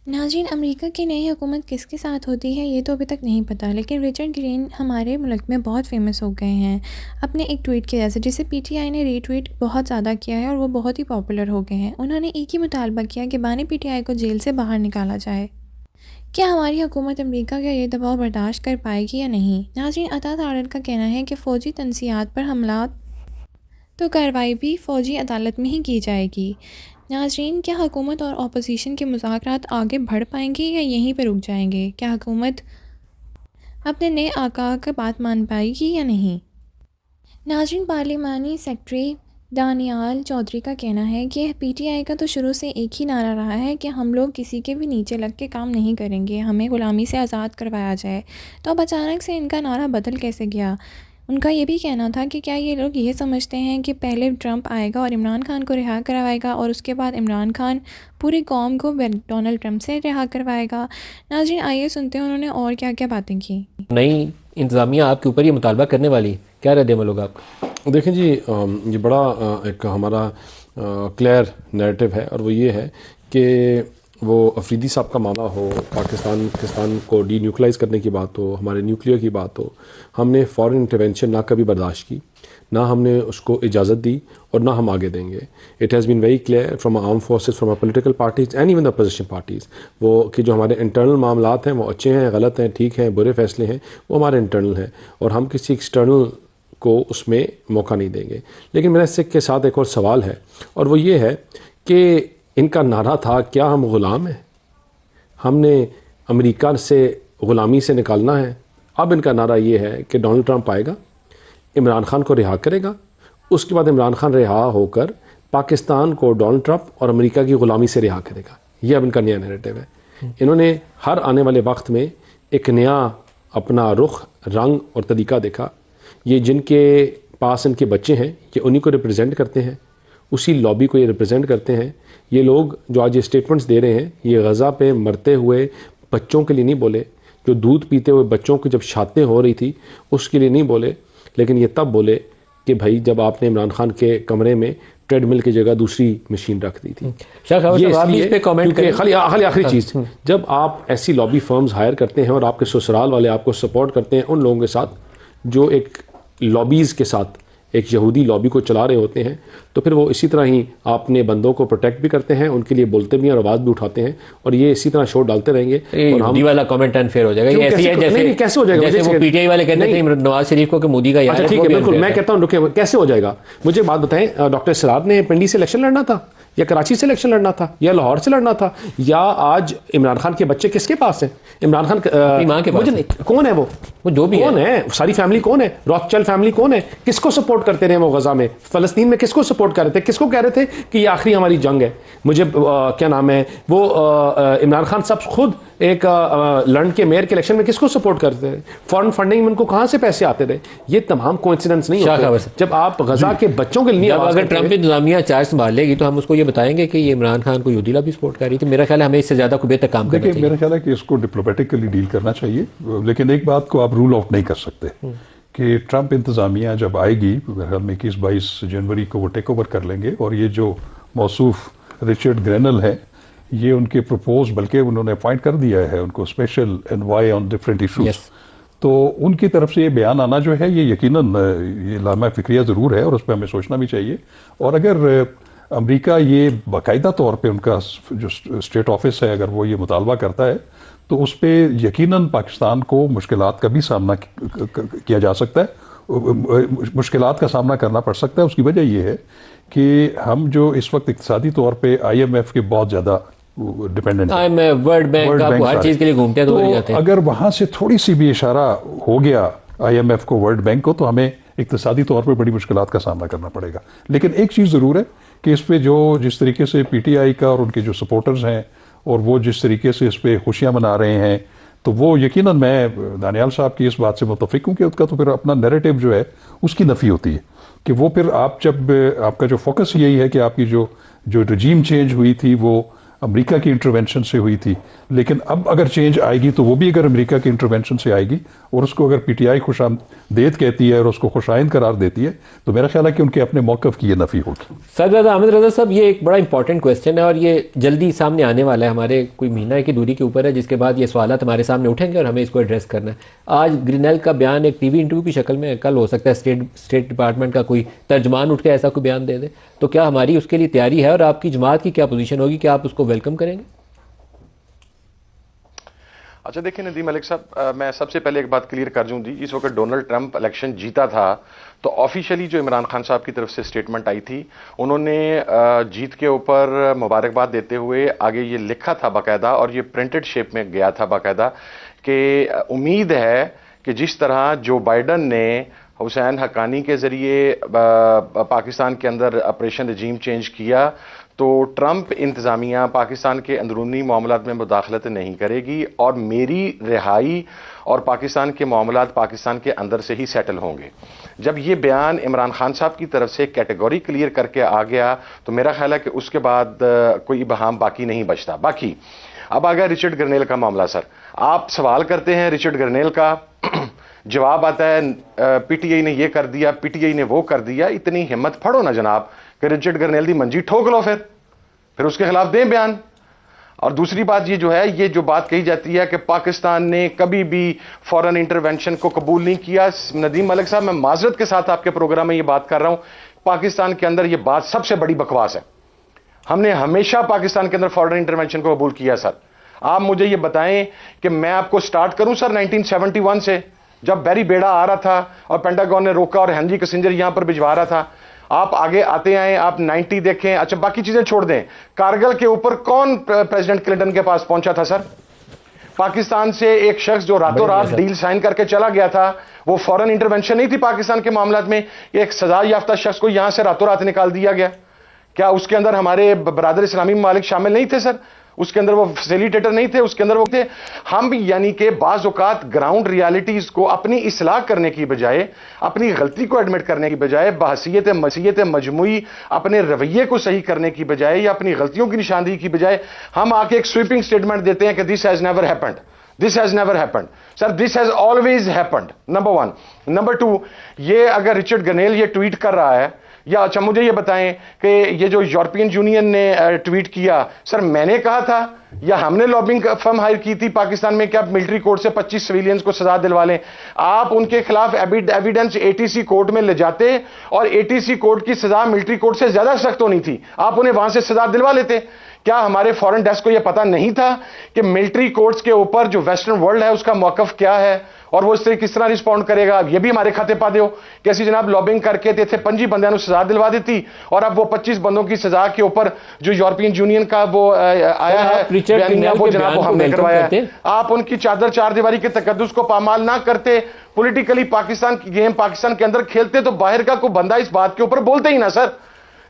ناظرین، امریکہ کی نئی حکومت کس کے ساتھ ہوتی ہے یہ تو ابھی تک نہیں پتہ، لیکن رچرڈ گرین ہمارے ملک میں بہت فیمس ہو گئے ہیں اپنے ایک ٹویٹ کی وجہ سے، جسے پی ٹی آئی نے ری ٹویٹ بہت زیادہ کیا ہے اور وہ بہت ہی پاپولر ہو گئے ہیں۔ انہوں نے ایک ہی مطالبہ کیا کہ بانی پی ٹی آئی کو جیل سے باہر نکالا جائے۔ کیا ہماری حکومت امریکہ کا یہ دباؤ برداشت کر پائے گی یا نہیں؟ ناظرین، عطا تارڑ کا کہنا ہے کہ فوجی تنصیات پر حملات تو کارروائی بھی فوجی عدالت میں ہی کی جائے گی۔ ناظرین، کیا حکومت اور اپوزیشن کے مذاکرات آگے بڑھ پائیں گے یا یہیں پہ رک جائیں گے؟ کیا حکومت اپنے نئے آقا کی بات مان پائے گی یا نہیں؟ ناظرین، پارلیمانی سیکرٹری دانیال چودھری کا کہنا ہے کہ پی ٹی آئی کا تو شروع سے ایک ہی نعرہ رہا ہے کہ ہم لوگ کسی کے بھی نیچے لگ کے کام نہیں کریں گے، ہمیں غلامی سے آزاد کروایا جائے۔ تو اب اچانک سے ان کا نعرہ بدل کیسے گیا؟ ان کا یہ بھی کہنا تھا کہ کیا یہ لوگ یہ سمجھتے ہیں کہ پہلے ٹرمپ آئے گا اور عمران خان کو رہا کروائے گا اور اس کے بعد عمران خان پوری قوم کو ڈونلڈ ٹرمپ سے رہا کروائے گا؟ ناظرین، آئیے سنتے ہیں انہوں نے اور کیا کیا باتیں کی۔ نئی انتظامیہ آپ کے اوپر یہ مطالبہ کرنے والی، کیا رد عمل ہوگا آپ کا؟ دیکھیں جی، یہ بڑا ایک ہمارا کلیئر نیریٹو ہے، اور وہ یہ ہے کہ وہ افریدی صاحب کا معاملہ ہو، پاکستان کو ڈی نیوکلائز کرنے کی بات ہو، ہمارے نیوکلیئر کی بات ہو، ہم نے فورن انٹرونشن نہ کبھی برداشت کی، نہ ہم نے اس کو اجازت دی اور نہ ہم آگے دیں گے۔ It has been very clear from arm forces, from political parties and even the opposition parties, وہ کہ جو ہمارے انٹرنل معاملات ہیں وہ اچھے ہیں، غلط ہیں، ٹھیک ہیں، برے فیصلے ہیں، وہ ہمارے انٹرنل ہیں، اور ہم کسی ایکسٹرنل کو اس میں موقع نہیں دیں گے۔ لیکن میرا اس کے ساتھ ایک اور سوال ہے، اور وہ یہ ہے کہ ان کا نعرہ تھا کیا ہم غلام ہیں؟ ہم نے امریکہ سے غلامی سے نکالنا ہے۔ اب ان کا نعرہ یہ ہے کہ ڈونلڈ ٹرمپ آئے گا، عمران خان کو رہا کرے گا، اس کے بعد عمران خان رہا ہو کر پاکستان کو ڈونلڈ ٹرمپ اور امریکہ کی غلامی سے رہا کرے گا۔ یہ اب ان کا نیا نیریٹو ہے۔ انہوں نے ہر آنے والے وقت میں ایک نیا اپنا رخ، رنگ اور طریقہ دیکھا۔ یہ جن کے پاس ان کے بچے ہیں، یہ انہی کو ریپرزینٹ کرتے ہیں، اسی لابی کو یہ ریپرزینٹ کرتے ہیں۔ یہ لوگ جو آج یہ سٹیٹمنٹس دے رہے ہیں، یہ غزہ پہ مرتے ہوئے بچوں کے لیے نہیں بولے، جو دودھ پیتے ہوئے بچوں کی جب شاتیں ہو رہی تھی اس کے لیے نہیں بولے، لیکن یہ تب بولے کہ بھائی جب آپ نے عمران خان کے کمرے میں ٹریڈ مل کی جگہ دوسری مشین رکھ دی تھی۔ خالی آخری چیز، جب آپ ایسی لابی فرمز ہائر کرتے ہیں اور آپ کے سسرال والے آپ کو سپورٹ کرتے ہیں ان لوگوں کے ساتھ جو ایک لابیز کے ساتھ ایک یہودی لابی کو چلا رہے ہوتے ہیں، تو پھر وہ اسی طرح ہی اپنے بندوں کو پروٹیکٹ بھی کرتے ہیں، ان کے لیے بولتے بھی ہیں اور آواز بھی اٹھاتے ہیں، اور یہ اسی طرح شو ڈالتے رہیں گے۔ اور مودی والا کمنٹ انفیئر ہو جائے گا، یہ ایسی ہے کیسے ہو جائے گا؟ جیسے وہ پی ٹی آئی والے کہتے ہیں نواز شریف کو کہ مودی کا یار ہے۔ ٹھیک ہے، بالکل، میں کہتا ہوں رکے، کیسے ہو جائے گا؟ مجھے بات بتائیں، ڈاکٹر سرار نے پنڈی سے الیکشن لڑنا تھا یا کراچی سے الیکشن لڑنا تھا یا لاہور سے لڑنا تھا؟ یا آج عمران خان کے بچے کس کے پاس ہیں؟ عمران خان کون ہے؟ وہ جو بھی کون ہے؟ ساری فیملی کون ہے؟ روتھچلڈ فیملی کون ہے؟ کس کو سپورٹ کرتے رہے وہ غزہ میں؟ فلسطین میں کس کو سپورٹ کر رہے تھے؟ کس کو کہہ رہے تھے کہ یہ آخری ہماری جنگ ہے؟ مجھے کیا نام ہے وہ عمران خان صاحب خود ایک لنڈن کے میئر کے الیکشن میں کس کو سپورٹ کرتے تھے؟ فارن فنڈنگ میں ان کو کہاں سے پیسے آتے تھے؟ یہ تمام کوئنسیڈنس نہیں ہوتے جب آپ غزہ کے بچوں کے لیے اگر ٹرمپ انتظامیہ چارج سنبھال لے گی تو ہم اس کو یہ بتائیں گے کہ یہ عمران خان کو یہودی لابی سپورٹ کر رہی تھی۔ میرا خیال ہے ہمیں اس سے زیادہ کو بہتر کام کرنا چاہیے۔ میرا خیال ہے کہ اس کو ڈپلومیٹکلی ڈیل کرنا چاہیے، لیکن ایک بات کو آپ رول آؤٹ نہیں کر سکتے کہ ٹرمپ انتظامیہ جب آئے گی، میرے خیال میں 21-22 جنوری کو وہ ٹیک اوور کر لیں گے، اور یہ جو موصوف رچرڈ گرینل ہے یہ ان کے پروپوز، بلکہ انہوں نے اپوائنٹ کر دیا ہے ان کو special envoy on different issues, تو ان کی طرف سے یہ بیان آنا جو ہے یہ یقیناً یہ لامہ فکریہ ضرور ہے، اور اس پہ ہمیں سوچنا بھی چاہیے۔ اور اگر امریکہ یہ باقاعدہ طور پہ ان کا جو اسٹیٹ آفس ہے اگر وہ یہ مطالبہ کرتا ہے تو اس پہ یقیناً پاکستان کو مشکلات کا بھی سامنا کیا جا سکتا ہے، مشکلات کا سامنا کرنا پڑ سکتا ہے۔ اس کی وجہ یہ ہے کہ ہم جو اس وقت اقتصادی طور پہ آئی ایم ایف کے بہت زیادہ ڈیپینڈنٹ ہیں، ورلڈ بینک ہر چیز کے لیے گھومتے ہیں، تو اگر وہاں سے تھوڑی سی بھی اشارہ ہو گیا آئی ایم ایف کو، ورلڈ بینک کو، تو ہمیں اقتصادی طور پہ بڑی مشکلات کا سامنا کرنا پڑے گا۔ لیکن ایک چیز ضرور ہے کہ اس پہ جس طریقے سے پی ٹی آئی کا اور ان کے جو سپورٹرز ہیں اور وہ جس طریقے سے اس پہ خوشیاں منا رہے ہیں، تو وہ یقیناً میں دانیال صاحب کی اس بات سے متفق ہوں کہ اس کا تو پھر اپنا نیریٹو جو ہے اس کی نفی ہوتی ہے، کہ وہ پھر آپ جب آپ کا جو فوکس یہی ہے کہ آپ کی جو رجیم چینج ہوئی تھی وہ امریکہ کی انٹروینشن سے ہوئی تھی، لیکن اب اگر چینج آئے گی تو وہ بھی اگر امریکہ کی انٹروینشن سے آئے گی، اور اس کو اگر پی ٹی آئی خوش آمدید کہتی ہے اور اس کو خوش آئند قرار دیتی ہے، تو میرا خیال ہے کہ ان کے اپنے موقف کی یہ نفی ہوگی۔ سرزادہ احمد رضا صاحب، یہ ایک بڑا امپورٹنٹ کویسچن ہے اور یہ جلدی سامنے آنے والا ہے، ہمارے کوئی مہینہ کی دوری کے اوپر ہے، جس کے بعد یہ سوالات ہمارے سامنے اٹھیں گے اور ہمیں اس کو ایڈریس کرنا ہے۔ آج گرینیل کا بیان ایک ٹی وی انٹرویو کی شکل میں، کل ہو سکتا ہے اسٹیٹ ڈپارٹمنٹ کا کوئی ترجمان اٹھ کے ایسا کوئی بیان دے دے، تو کیا ہماری اس کے لیے تیاری ہے اور آپ کی جماعت کی کیا پوزیشن ہوگی کہ آپ اس کو ویلکم کریں گے؟ اچھا دیکھیں ندیم ملک صاحب، میں سب سے پہلے ایک بات کلیئر کر دوں، جس وقت ڈونلڈ ٹرمپ الیکشن جیتا تھا تو آفیشیلی جو عمران خان صاحب کی طرف سے سٹیٹمنٹ آئی تھی، انہوں نے جیت کے اوپر مبارکباد دیتے ہوئے آگے یہ لکھا تھا باقاعدہ، اور یہ پرنٹڈ شیپ میں گیا تھا باقاعدہ، کہ امید ہے کہ جس طرح جو بائیڈن نے حسین حقانی کے ذریعے پاکستان کے اندر آپریشن رجیم چینج کیا، تو ٹرمپ انتظامیہ پاکستان کے اندرونی معاملات میں مداخلت نہیں کرے گی، اور میری رہائی اور پاکستان کے معاملات پاکستان کے اندر سے ہی سیٹل ہوں گے۔ جب یہ بیان عمران خان صاحب کی طرف سے کیٹیگوری کلیئر کر کے آ گیا تو میرا خیال ہے کہ اس کے بعد کوئی ابہام باقی نہیں بچتا۔ باقی اب آگیا رچرڈ گرنیل کا معاملہ، سر آپ سوال کرتے ہیں رچرڈ گرنیل کا، جواب آتا ہے پی ٹی آئی نے یہ کر دیا، پی ٹی آئی نے وہ کر دیا۔ اتنی ہمت پھڑو نا جناب کہ رچرڈ گرنیل دی منجی ٹھوک لو، پھر اس کے خلاف دیں بیان۔ اور دوسری بات یہ جو ہے، یہ جو بات کہی جاتی ہے کہ پاکستان نے کبھی بھی فورن انٹرونشن کو قبول نہیں کیا، ندیم ملک صاحب میں معذرت کے ساتھ آپ کے پروگرام میں یہ بات کر رہا ہوں، پاکستان کے اندر یہ بات سب سے بڑی بکواس ہے۔ ہم نے ہمیشہ پاکستان کے اندر فورن انٹرونشن کو قبول کیا سر۔ آپ مجھے یہ بتائیں کہ میں آپ کو سٹارٹ کروں سر 1971 سے، جب بیری بیڑا آ رہا تھا اور پینٹاگون نے روکا اور ہنری کسنجر یہاں پر بھجوا رہا تھا۔ آپ آگے آتے آئیں، آپ 90 دیکھیں، اچھا باقی چیزیں چھوڑ دیں، کارگل کے اوپر کون پریزیڈنٹ کلنٹن کے پاس پہنچا تھا سر؟ پاکستان سے ایک شخص جو راتوں رات ڈیل سائن کر کے چلا گیا تھا، وہ فورن انٹرونشن نہیں تھی پاکستان کے معاملات میں، ایک سزا یافتہ شخص کو یہاں سے راتوں رات نکال دیا گیا۔ کیا اس کے اندر ہمارے برادر اسلامی ممالک شامل نہیں تھے سر؟ اس کے اندر وہ فیسیلیٹیٹر نہیں تھے، اس کے اندر وہ تھے ہم بھی؟ یعنی کہ بعض اوقات گراؤنڈ ریالٹیز کو اپنی اصلاح کرنے کی بجائے، اپنی غلطی کو ایڈمٹ کرنے کی بجائے، بحثیت مجموعی اپنے رویے کو صحیح کرنے کی بجائے یا اپنی غلطیوں کی نشاندہی کی بجائے ہم آ کے ایک سویپنگ سٹیٹمنٹ دیتے ہیں کہ this has never happened, this has never happened. Sir this has always happened, number 1۔ Number 2، یہ اگر رچرڈ گرنیل یہ ٹویٹ کر رہا ہے، یا اچھا مجھے یہ بتائیں کہ یہ جو یورپین یونین نے ٹویٹ کیا، سر میں نے کہا تھا یا ہم نے لابنگ فرم ہائر کی تھی پاکستان میں کہ آپ ملٹری کورٹ سے 25 سویلینز کو سزا دلوا لیں؟ آپ ان کے خلاف evidence A T C court میں لے جاتے اور اے ٹی سی کورٹ کی سزا ملٹری کورٹ سے زیادہ سخت ہونی تھی، آپ انہیں وہاں سے سزا دلوا لیتے۔ کیا ہمارے فورن ڈیسک کو یہ پتا نہیں تھا کہ ملٹری کورٹس کے اوپر جو ویسٹرن ورلڈ ہے اس کا موقف کیا ہے اور وہ اس طرح کس طرح رسپونڈ کرے گا؟ یہ بھی ہمارے کھاتے پا دیو کہ ایسی جناب لابنگ کر کے تھے 25 بندیاں نو سزا دلوا دیتی، اور اب وہ 25 بندوں کی سزا کے اوپر جو یورپین یونین کا وہ آیا ہے بیانیہ، وہ جناب ہم نے کروایا ہے۔ آپ ان کی چادر چار دیواری کے تقدس کو پامال نہ کرتے، پولیٹیکلی پاکستان کی گیم پاکستان کے اندر کھیلتے، تو باہر کا کوئی بندہ اس بات کے اوپر بولتے ہی نہ سر۔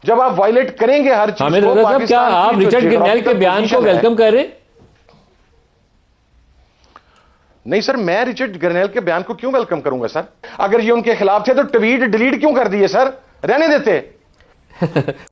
جب آپ وائلیٹ کریں گے ہر چیز کو، کیا آپ رچرڈ گرنیل کے بیان کو ویلکم کر رہے ہیں؟ نہیں سر، میں رچرڈ گرنیل کے بیان کو کیوں ویلکم کروں گا سر؟ اگر یہ ان کے خلاف تھے تو ٹویٹ ڈیلیٹ کیوں کر دیے سر؟ رہنے دیتے۔